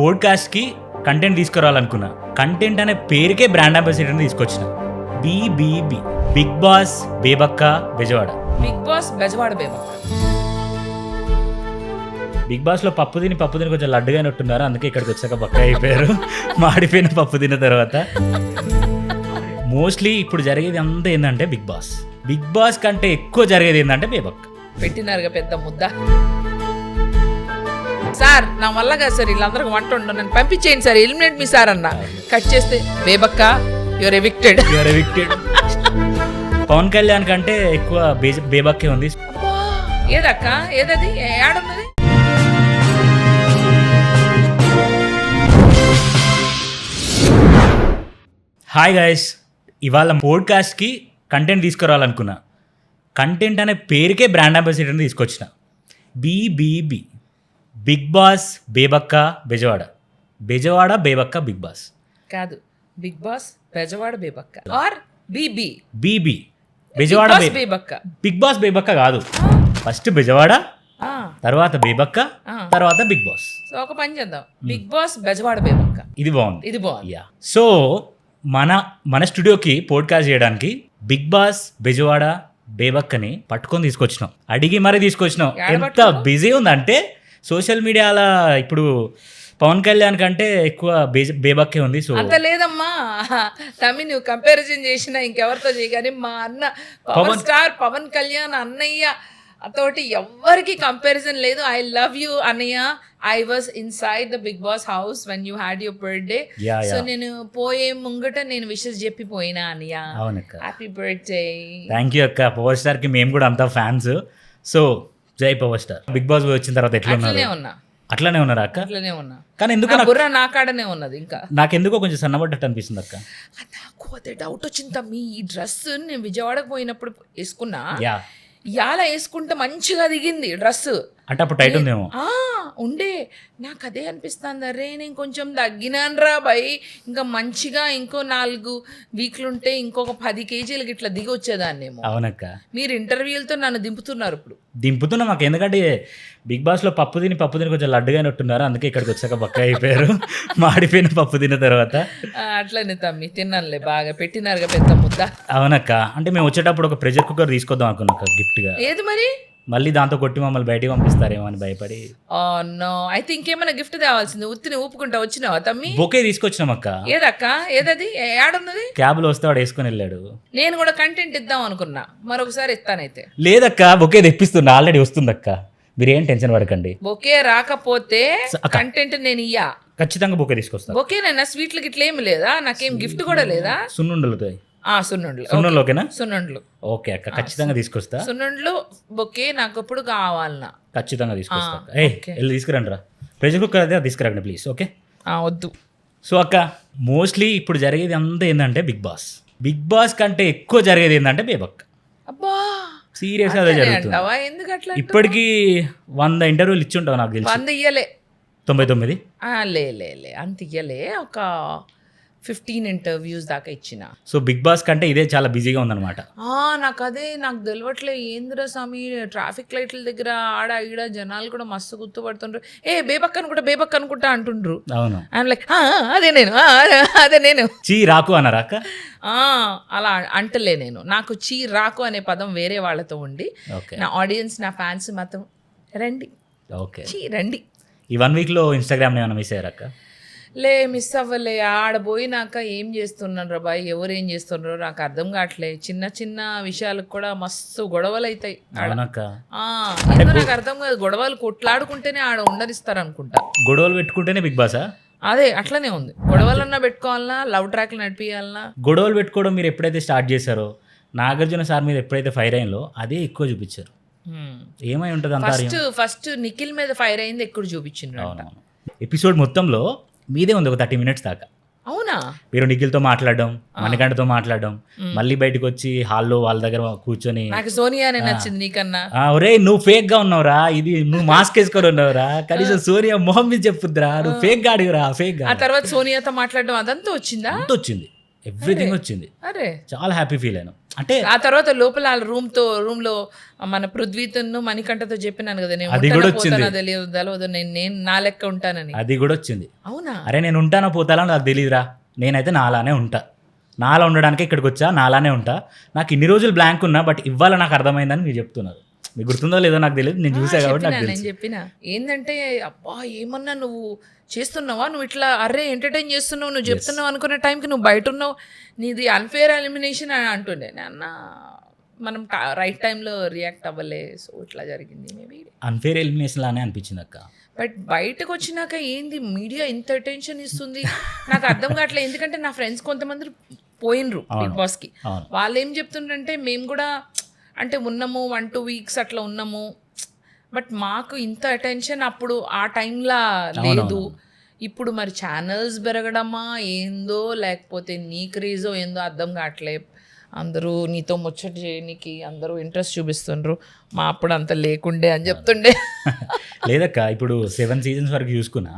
పోడ్కాస్ట్కి content తీసుకురావాలనుకున్నా. Content అనే పేరుకే brand అంబాసిడర్ని తీసుకొచ్చిన. BBB, Bigg Boss Bebakka Bezawada. Bigg Boss Bezawada Bebakka. Bigg బాస్లో పప్పు తిని కొంచెం లడ్డుగా నట్టున్నారు, అందుకే ఇక్కడికి వచ్చాక బక్క అయిపోయారు. మాడిపోయిన పప్పు తిన్న తర్వాత. మోస్ట్లీ ఇప్పుడు జరిగేది అంతా ఏంటంటే బిగ్ బాస్ కంటే ఎక్కువ జరిగేది ఏంటంటే బేబక్క. పెట్టినారుగా పెద్ద ముద్ద. సార్ నా వల్ల కాదు సార్, వీళ్ళందరికీ వంట ఉండను, నన్ను పంపించేయండి సార్, ఎలిమినేట్ మీ సార్ అన్న. కట్ చేస్తే బేబక్క యువర్ ఎవిక్టెడ్. పవన్ కళ్యాణ్ కంటే ఎక్కువ బేబక్కే ఉంది. ఏదక్క ఏదది ఏడున్నది? హాయ్ గైస్, ఇవాళ పోడ్కాస్ట్కి కంటెంట్ తీసుకురావాలనుకున్నా. కంటెంట్ అనే పేరుకే బ్రాండ్ అంబాసిడర్ని తీసుకొచ్చిన. BBB, Bigg Boss Bebakka Bezawada. Bezawada Bebakka Bigg Boss కాదు, Bigg Boss Bezawada Bebakka or BB Bezawada Bebakka. Bigg Boss Bebakka కాదు, ఫస్ట్ బెజవాడ, తర్వాత బేబక్క, తర్వాత బిగ్ బాస్. సో ఒక పని చేద్దాం, బిగ్ బాస్ బెజవాడ బేబక్క. ఇది బాగుంది. యా. సో మన స్టూడియోకి పోడ్కాస్ట్ చేయడానికి బిగ్ బాస్ బెజవాడ బేబక్కని పట్టుకొని తీసుకొచ్చినాం. అడిగి మరీ తీసుకొచ్చినాం. ఎంత బిజీ ఉందంటే సోషల్ మీడియాలో ఇప్పుడు పవన్ కళ్యాణ్ కంటే ఎక్కువ బేబక్కే ఉంది. సో అంత లేదమ్మా తమ్మి, నువ్వు కంపారిజన్ చేసిన ఇంకెవరితో చేయగానే మా అన్న పవన్ స్టార్ పవన్ కళ్యాణ్ అన్నయ్య తోటి ఎవ్వరికి కంపారిజన్ లేదు. ఐ లవ్ యూ అన్నయ్య. I was inside the Bigg Boss house when you had your birthday. So నేను పోయే ముంగట నేను విషెస్ చెప్పిపోయినా అన్నయ్య. Happy birthday. థ్యాంక్ యూ అక్క. పవర్ స్టార్ కి మేము కూడా అంతా ఫ్యాన్స్. సో జై పవర్ స్టార్. బిగ్ బాస్ వచ్చిన తర్వాత ఎట్లా ఉన్నా? అట్లానే ఉన్నారా అక్క? అట్లనే ఉన్నా. కానీ ఎందుకు బుర్ర నా కాడనే ఉన్నది. ఇంకా నాకెందుకో కొంచెం సన్నబడ్డట్టు అనిపిస్తుంది అక్క. నాకు అదే డౌట్ వచ్చింది తమ్మి. ఈ డ్రెస్ నేను విజయవాడకు పోయినప్పుడు వేసుకున్నా, ఇవాళ వేసుకుంటే మంచిగా దిగింది డ్రెస్. అంటే అప్పుడు టైట్ ఉందేమో. ఉండే నాకు అదే అనిపిస్తుంది. అరే నేను కొంచెం తగ్గినాను రా భయ్, ఇంకా మంచిగా ఇంకో 4 వీక్లు ఉంటే ఇంకొక 10 కేజీలకి ఇట్లా దిగి వచ్చేదాన్నేమో. అవునక్క, మీరు ఇంటర్వ్యూలతో నన్ను దింపుతున్నారు. ఇప్పుడు దింపుతున్నా మాకు, ఎందుకంటే బిగ్ బాస్లో పప్పు తిని కొంచెం లడ్డుగా నట్టున్నారు, అందుకే ఇక్కడికి వచ్చాక బక్క అయిపోయారు. మాడిపోయిన పప్పు తిన్న తర్వాత. అట్లనే తమ్మి తిన్నానులే, బాగా పెట్టినారుగా పెద్ద ముద్ద. అవునక్క, అంటే మేము వచ్చేటప్పుడు ఒక ప్రెషర్ కుక్కర్ తీసుకొద్దాం అనుకున్నాక గిఫ్ట్గా. ఏది మరి? మళ్ళీ దాంతో కొట్టి మమ్మల్ని బయటికి పంపిస్తారేమో అని భయపడి. నో, అయితే ఇంకేమైనా గిఫ్ట్ తేవాల్సింది. ఉత్తిని ఊపుకుంటా వచ్చినావా తమ్మి? బొకే తీసుకొచ్చినాం అక్క. ఏదక్క ఏదది ఏడున్నది? క్యాబ్లో వస్తే వాడు వేసుకొని వెళ్ళాడు. నేను కూడా కంటెంట్ ఇద్దాం అనుకున్నా, మరొకసారి ఇస్తానైతే. లేదక్క, బొకే తెప్పిస్తున్నా, ఆల్రెడీ వస్తుందక్క, మీరేం టెన్షన్ పడకండి. బొకే రాకపోతే కంటెంట్ నేను ఇయ్యా, ఖచ్చితంగా బొకే తీసుకొస్తా. బొకేనైనా స్వీట్లకి ఇట్లా ఏమి లేదా? నాకేం గిఫ్ట్ కూడా లేదా? సున్నుండలు. సున్నుండలు ఓకేనా? సున్నుండలు ఓకే అక్క, ఖచ్చితంగా తీసుకొస్తా. సున్నుండలు బొకే నాకు ఎప్పుడు కావాలన్నా ఖచ్చితంగా తీసుకొస్తా. వెళ్ళి తీసుకురండి రా. ప్రెషర్ కుక్కర్ అదే తీసుకురండి ప్లీజ్. ఓకే, వద్దు. సో అక్క, మోస్ట్లీ ఇప్పుడు జరిగేది అంతా ఏంటంటే బిగ్ బాస్ కంటే ఎక్కువ జరిగేది ఏంటంటే బేబక్క. అబ్బా సీరియస్ అదే జరుగుతుంది. ఎందుకట్లా? ఇప్పటికీ 100 ఇంటర్వ్యూలు ఇచ్చి ఉంటావు నాకు తెలిసి. 100 ఇయ్యలే, 99. లే అంత ఇయ్యలే, ఒక 15 ఇంటర్వ్యూస్ దాకా ఇచ్చిన. సో బిగ్ బాస్ కంటే ఇదే చాలా బిజీగా ఉందన్నమాట. నాకు తెలియట్లే ఏందిరా స్వామి, ట్రాఫిక్ లైట్ల దగ్గర ఆడ ఈడ జనాలు కూడా మస్తు గుర్తుపడుతుండ్రు. బేబక్ అనుకుంటా అంటుండ్రు. అవును, లైక్ అదే నేను చీ రాకు అన్నారా అక్క? అలా అంటలే నేను. నాకు చీ రాకు అనే పదం వేరే వాళ్ళతో ఉండి, నా ఆడియన్స్ నా ఫ్యాన్స్ మాత్రం రండి, చీ రండి. ఈ 1 వీక్లో ఇన్స్టాగ్రామ్ ఏమైనా మిస్ అయ్యారు అక్క? మిస్ అవ్వలే. ఆడపోయినాక ఏం చేస్తున్నాను రా బాయ్, ఎవరు ఏం చేస్తున్నారో నాకు అర్థం కావట్లే. చిన్న విషయాలకు కూడా మస్తు గొడవలు అవుతాయి. నాకు అర్థం కాదు, గొడవలు కొట్లాడుకుంటేనే ఆడ ఉండరిస్తారు అనుకుంటా. గొడవలు పెట్టుకుంటేనే బిగ్ బాసా? అదే అట్లనే ఉంది. గొడవలన్నా పెట్టుకోవాలన్నా, లవ్ ట్రాక్లు నడిపియాలన్నా. గొడవలు పెట్టుకోవడం మీరు ఎప్పుడైతే స్టార్ట్ చేశారో, నాగార్జున సార్ మీద ఎప్పుడైతే ఫైర్ అయిందో అదే ఎక్కువ చూపించారు. ఏమై ఉంటుంది? ఫస్ట్ నిఖిల్ మీద ఫైర్ అయింది ఎక్కువ చూపించిండ్రు. ఎపిసోడ్ మొత్తంలో మీదే ఉంది ఒక 30 minutes దాకా. అవునా? మీరు నిఖిల్తో మాట్లాడడం, మణికంఠతో మాట్లాడడం, మళ్ళీ బయటకు వచ్చి హాల్లో వాళ్ళ దగ్గర కూర్చొని. నాకు సోనియానే నచ్చింది నీకన్నా. ఒరే నువ్వు ఫేక్ గా ఉన్నావురా, ఇది నువ్వు మాస్క్ వేసుకొని ఉన్నావురా, కనీసం సోనియా మొహం మీద చెప్పుద్రా, నువ్వు ఫేక్ గా అడిగిరా, ఫేక్ గా. ఆ తర్వాత సోనియాతో మాట్లాడడం అదంతా వచ్చిందా? అంత వచ్చింది, ఎవ్రీథింగ్ వచ్చింది. అరే చాలా హ్యాపీ ఫీల్ అయినా. అంటే ఆ తర్వాత లోపల రూమ్ లో మన పృథ్వీతో మణికంఠతో చెప్పినాను కదా, నేను తెలియదు నేను నా లెక్క ఉంటానని. అది కూడా వచ్చింది. అవునా? అరే నేను ఉంటానో పోతానో నాకు తెలియదురా, నేనైతే నాలానే ఉంటా, నాలా ఉండడానికి ఇక్కడికి వచ్చా, నాలానే ఉంటా, నాకు ఇన్ని రోజులు బ్లాంక్ ఉన్నా బట్ ఇవాళ నాకు అర్థమైందని మీరు చెప్తున్నారు. మీకు గుర్తుందో లేదో నాకు తెలియదు, నేను చూసా కాబట్టి నాకు నేను తెలుసు. చెప్పిన ఏంటంటే అబ్బా ఏమన్నా నువ్వు చేస్తున్నావా, నువ్వు ఇట్లా అరే ఎంటర్టైన్ చేస్తున్నావు, నువ్వు చెప్తున్నావు అనుకునే టైంకి నువ్వు బయట ఉన్నావు, నీది అన్ఫేర్ ఎలిమినేషన్ అని అంటుండే. అన్న మనం రైట్ టైంలో రియాక్ట్ అవ్వలే, సో ఇట్లా జరిగింది. మేబీ అన్ఫేర్ ఎలిమినేషన్ లానే అనిపించింది అక్క. బట్ బయటకు వచ్చినాక ఏంది మీడియా ఇంత అటెన్షన్ ఇస్తుంది నాకు అర్థం కావట్లేదు. ఎందుకంటే నా ఫ్రెండ్స్ కొంతమంది పోయినరు బిగ్ బాస్కి, వాళ్ళు ఏం చెప్తుండ్రంటే మేము కూడా అంటే ఉన్నాము 1-2 వీక్స్ అట్లా ఉన్నాము, బట్ మాకు ఇంత అటెన్షన్ అప్పుడు ఆ టైంలో లేదు. ఇప్పుడు మరి ఛానల్స్ పెరగడమా ఏందో లేకపోతే నీ క్రేజో ఏందో అర్థం కావట్లే, అందరూ నీతో ముచ్చట చేయడానికి అందరూ ఇంట్రెస్ట్ చూపిస్తుండ్రు, మా అప్పుడు అంత లేకుండే అని చెప్తుండే. లేదక్క ఇప్పుడు 7 సీజన్స్ వరకు చూసుకున్నా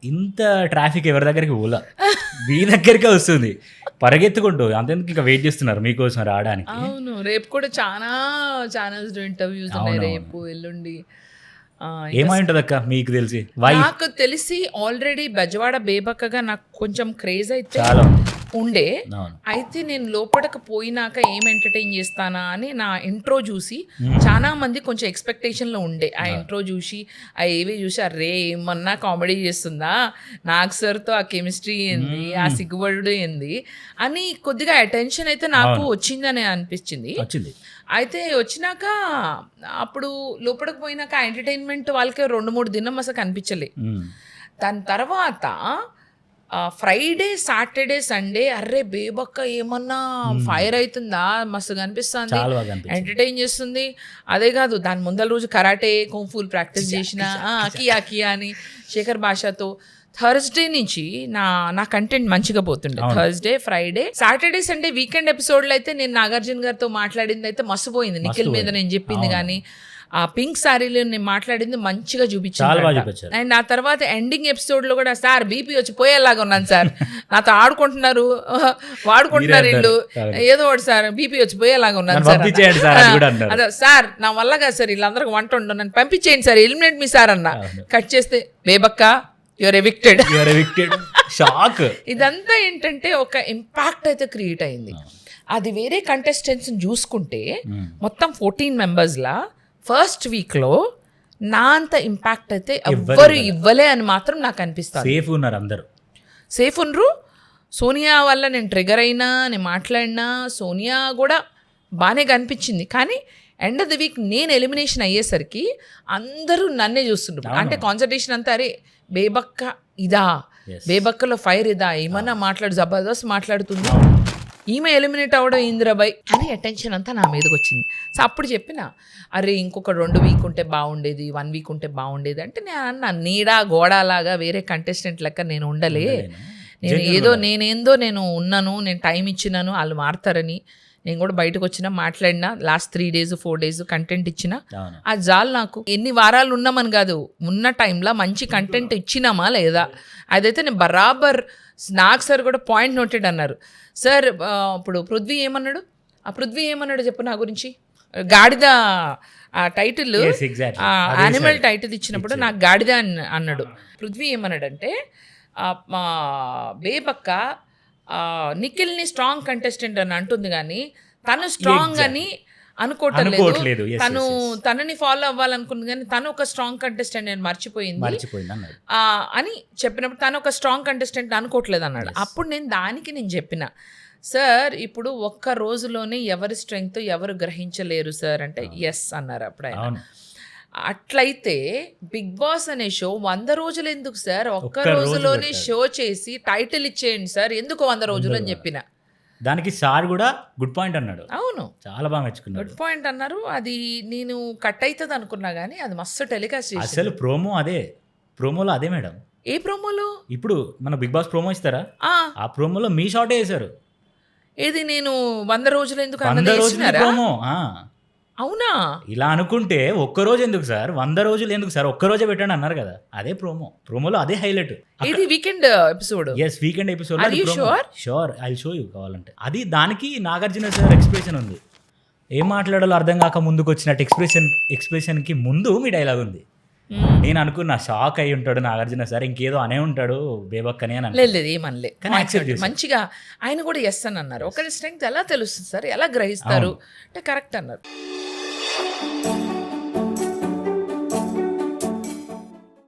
ఇంత ట్రాఫిక్ ఎవరి దగ్గరికి పోలా, మీ దగ్గరికే వస్తుంది పరిగెత్తుకుంటూ. అంతెందుకు ఇంకా వెయిట్ చేస్తున్నారు మీకోసం రావడానికి. అవును, రేపు కూడా చాలా ఛానల్స్ ఇంటర్వ్యూస్ ఉన్నాయి, రేపు ఎల్లుండి. ఏమై ఉంటుంది అక్క మీకు తెలిసి? నాకు తెలిసి ఆల్రెడీ బెజవాడ బేబక్కగా నాకు కొంచెం క్రేజ్ అయితే చాలా ఉండే, అయితే నేను లోపలికి పోయినాక ఏం ఎంటర్టైన్ చేస్తానా అని నా ఇంట్రో చూసి చాలా మంది కొంచెం ఎక్స్పెక్టేషన్లో ఉండే. ఆ ఇంట్రో చూసి ఆ ఏవి చూసి అరే ఏమన్నా కామెడీ చేస్తుందా, నాకు సార్తో ఆ కెమిస్ట్రీ ఏంది, ఆ సిగ్గుబడు ఏంది అని కొద్దిగా అటెన్షన్ అయితే నాకు వచ్చిందని అనిపించింది. అయితే వచ్చినాక అప్పుడు లోపలికి పోయినాక ఎంటర్టైన్మెంట్ వాళ్ళకి 2-3 దినం అసలు కనిపించలే. దాని తర్వాత ఫ్రైడే సాటర్డే సండే అర్రే బేబక్క ఏమన్నా ఫైర్ అవుతుందా, మస్తు కనిపిస్తుంది, ఎంటర్టైన్ చేస్తుంది. అదే కాదు దాని ముందల రోజు కరాటే కుంఫుల్ ప్రాక్టీస్ చేసిన కియా కియా అని శేఖర్ భాషతో. థర్స్డే నుంచి నా కంటెంట్ మంచిగా పోతుండే. Thursday Friday Saturday Sunday weekend ఎపిసోడ్లో అయితే నేను నాగార్జున గారితో మాట్లాడింది అయితే మస్తుపోయింది. నిఖిల్ మీద నేను చెప్పింది కానీ ఆ పింక్ శారీలో నేను మాట్లాడింది మంచిగా చూపించాను. అండ్ ఆ తర్వాత ఎండింగ్ ఎపిసోడ్లో కూడా సార్ బీపీ వచ్చి పోయేలాగా ఉన్నాను సార్, నాతో ఆడుకుంటున్నారు వాడుకుంటున్నారు వీళ్ళు ఏదో ఒకటి సార్ బీపీ వచ్చి పోయేలాగా ఉన్నాను సార్. అదే సార్ నా వల్ల కాదు సార్ వీళ్ళందరికీ వంట ఉండవు, నన్ను పంపించేయండి సార్, ఎలిమినేట్ మీ సార్ అన్న. కట్ చేస్తే బేబక్క యువర్ ఎవిక్టెడ్. షాక్. ఇదంతా ఏంటంటే ఒక ఇంపాక్ట్ అయితే క్రియేట్ అయింది. అది వేరే కంటెస్టెంట్స్ చూసుకుంటే మొత్తం 14 మెంబర్స్లా ఫస్ట్ వీక్లో నా అంత ఇంపాక్ట్ అయితే ఎవ్వరు ఇవ్వలే అని మాత్రం నాకు అనిపిస్తుంది. సేఫ్ ఉన్నారు అందరూ, సేఫ్ ఉన్నారు. సోనియా వల్ల నేను ట్రిగర్ అయినా, నేను మాట్లాడినా సోనియా కూడా బాగానే కనిపించింది. కానీ ఎండ్ ఆఫ్ ది వీక్ నేను ఎలిమినేషన్ అయ్యేసరికి అందరూ నన్నే చూస్తుంటారు. అంటే కాన్సన్ట్రేషన్ అంతా అరే బేబక్క ఇదా, బేబక్కలో ఫైర్ ఇదా, ఏమన్నా మాట్లాడు జబర్దస్త్ మాట్లాడుతుంది, ఈమె ఎలిమినేట్ అవ్వడం ఇందిరాబాయ్ అని అటెన్షన్ అంతా నా మీదకి వచ్చింది. సో అప్పుడు చెప్పిన అరే ఇంకొక 2 వీక్ ఉంటే బాగుండేది, 1 వీక్ ఉంటే బాగుండేది అంటే నేను అన్న నీడా గోడలాగా వేరే కంటెస్టెంట్ లెక్క నేను ఉండలే, నేనేందో నేను ఉన్నాను, నేను టైం ఇచ్చినాను, వాళ్ళు మారుతారని నేను కూడా బయటకు వచ్చినా మాట్లాడినా లాస్ట్ 3 days 4 days కంటెంట్ ఇచ్చిన ఆ జాల్ నాకు. ఎన్ని వారాలు ఉన్నామని కాదు, ఉన్న టైంలో మంచి కంటెంట్ ఇచ్చినామా లేదా అదైతే నేను బరాబర్. నాకు సార్ కూడా పాయింట్ నోటెడ్ అన్నారు సార్. ఇప్పుడు పృథ్వీ ఏమన్నాడు చెప్పు నా గురించి, గాడిద ఆ టైటిల్ యానిమల్ టైటిల్ ఇచ్చినప్పుడు నాకు గాడిద అన్నాడు. పృథ్వీ ఏమన్నాడంటే బేబక్క నిఖిల్ని స్ట్రాంగ్ కంటెస్టెంట్ అని అంటుంది కానీ తను స్ట్రాంగ్ అని అనుకోవట్లేదు, తనని ఫాలో అవ్వాలనుకుంది కానీ తను ఒక స్ట్రాంగ్ కంటెస్టెంట్ నేను మర్చిపోయింది అని చెప్పినప్పుడు తను ఒక స్ట్రాంగ్ కంటెస్టెంట్ అనుకోవట్లేదు అన్నాడు. అప్పుడు నేను చెప్పిన సార్ ఇప్పుడు ఒక్క రోజులోనే ఎవరి స్ట్రెంగ్త్ ఎవరు గ్రహించలేరు సార్ అంటే ఎస్ అన్నారు. అప్పుడు ఆయన అట్లయితే బిగ్ బాస్ అనే షో 100 రోజులు ఎందుకు సార్, ఒక్క రోజులోనే షో చేసి టైటిల్ ఇచ్చేయండి సార్, ఎందుకు 100 రోజులు అని చెప్పిన దానికి సార్ కూడా గుడ్ పాయింట్ అన్నాడు. అవును చాలా బాగా మెచ్చుకున్నాడు, గుడ్ పాయింట్ అన్నారు. అది నేను కట్ అవుతుంది అనుకున్నా కానీ అది మస్తు టెలికాస్ట్ చేసి అసలు ప్రోమోలో అదే మేడం. ఏ ప్రోమోలో? ఇప్పుడు మన బిగ్ బాస్ ప్రోమో ఇస్తారా, ఆ ప్రోమోలో మీ షాటే వేశారు. ఏది నేను 100 రోజులు ఎందుకు ప్రోమో? అవునా? ఇలా అనుకుంటే ఒక్కరోజు ఎందుకు సార్, 100 రోజులు ఎందుకు సార్, ఒక్కరోజే పెట్టండి అన్నారు కదా. అదే ప్రోమోలో అదే హైలైట్. ఇది weekend episode. Yes weekend episode. Sure I show you కావాలంటే. అది దానికి నాగార్జున సార్ ఎక్స్ప్రెషన్ ఉంది, ఏం మాట్లాడాలో అర్థం కాక ముందుకు వచ్చినట్టు ఎక్స్ప్రెషన్కి ముందు మీ డైలాగ్ ఉంది. నేను అనుకున్నా షాక్ అయి ఉంటాడు నాగార్జున సార్, ఇంకేదో అనే ఉంటాడు బేబక్కని అని లేదు లేదు ఏమనలే కానీ accept చేశారు. మంచిగా ఆయన కూడా ఎస్ అని అన్నారు. ఒకరి స్ట్రెంగ్త్ ఎలా తెలుస్తుంది సార్, ఎలా గ్రహిస్తారు అంటే కరెక్ట్ అన్నారు.